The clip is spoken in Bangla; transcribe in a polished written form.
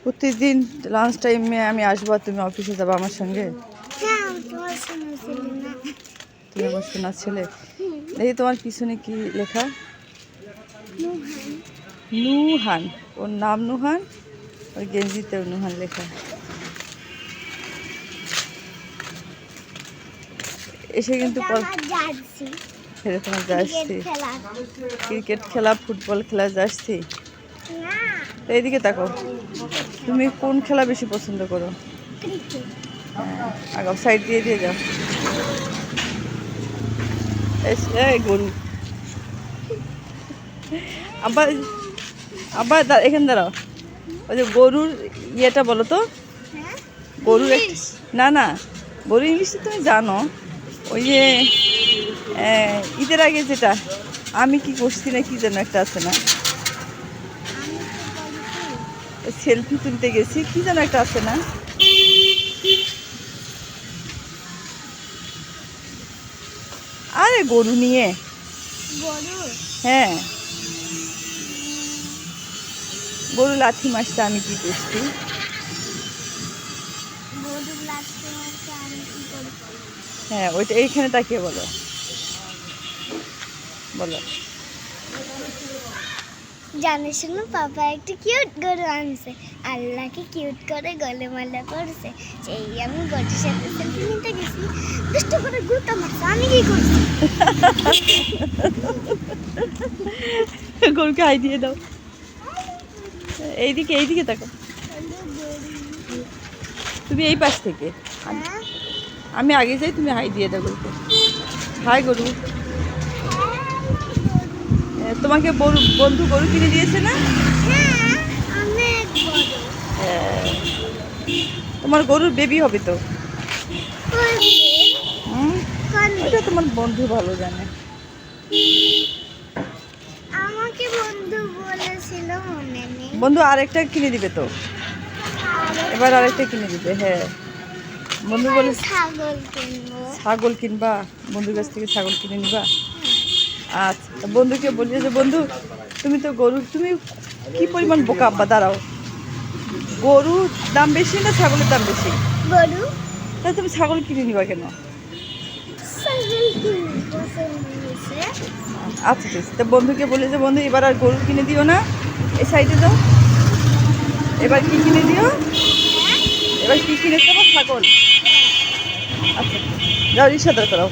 প্রতিদিন লাঞ্চ টাইমে আমি আসবো আর তুমি অফিসে যাবো আমার সঙ্গে? তুমি আমার শোনা ছেলে। দেখি তোমার পিছনে কি লেখা? নুহান। ওর নাম নুহান, ওর গেঞ্জিতেও নুহান লেখা। এসে কিন্তু তোমার জার্সি, ক্রিকেট খেলা, ফুটবল খেলা জার্সি। তো এইদিকে তাকো, তুমি কোন খেলা বেশি পছন্দ করো? আগাও, সাইড দিয়ে দিয়ে যাও। এই গরু আবার আবার এখানে দাঁড়াও। ওই যে গরুর ইয়েটা বলো তো। গরুর না না, গরু ইংলিশে তুমি জানো। ওই যে ঈদের আগে যেটা আমি কি করছি না কি যেন একটা আছে না, সেলফি তুলতে গেছি কি যেন একটা আছে না? আরে গরু নিয়ে। হ্যাঁ, গরু লাথি মারতে আমি কি করছি? হ্যাঁ, ওইটা এইখানে তাকিয়ে বলো, বলো। জানো শুনো, পাপা একটা কিউট গরু আনছে, আল্লাহকে কিউট করে গলে মালা করছে। সেই আমি গরুর সাথে সেলফি নিতে গেছি, দুষ্ট করে গুতা মারছে। আমি কি করছি? গরুকে হাই দিয়ে দাও। এইদিকে এইদিকে তাকো, তুমি এই পাশ থেকে। আমি আগে যাই, তুমি হাই দিয়ে দাও গরুকে। হাই গরু। তোমাকে বন্ধু গরু কিনে দিয়েছে না? তোমার গরুর বেবি হবে তো। এটা তোমার বন্ধু ভালো জানে। আমাকে বন্ধু বলেছিল, মনে নেই। বন্ধু আরেকটা কিনে দিবে তো, এবার আরেকটা কিনে দিবে। হ্যাঁ, বন্ধু বলে ছাগল কিনবো। ছাগল কিনবা? বন্ধুর কাছ থেকে ছাগল কিনে নিবা? আচ্ছা, বন্ধুকে বলি যে বন্ধু তুমি তো গরু, তুমি কি পরিমাণ বোকা। আব্বা দাঁড়াও, গরুর দাম বেশি না ছাগলের দাম বেশি? গরু। তাহলে তুমি ছাগল কিনে নিবা কেন? আচ্ছা ঠিক আছে, তো বন্ধুকে বলি যে বন্ধু এবার আর গরু কিনে দিও না, এই সাইডে যাও। এবার কি কিনে দিও? এবার কি কিনে দেবো? ছাগল। আচ্ছা যাও, রিক্সা দাঁড় করাও।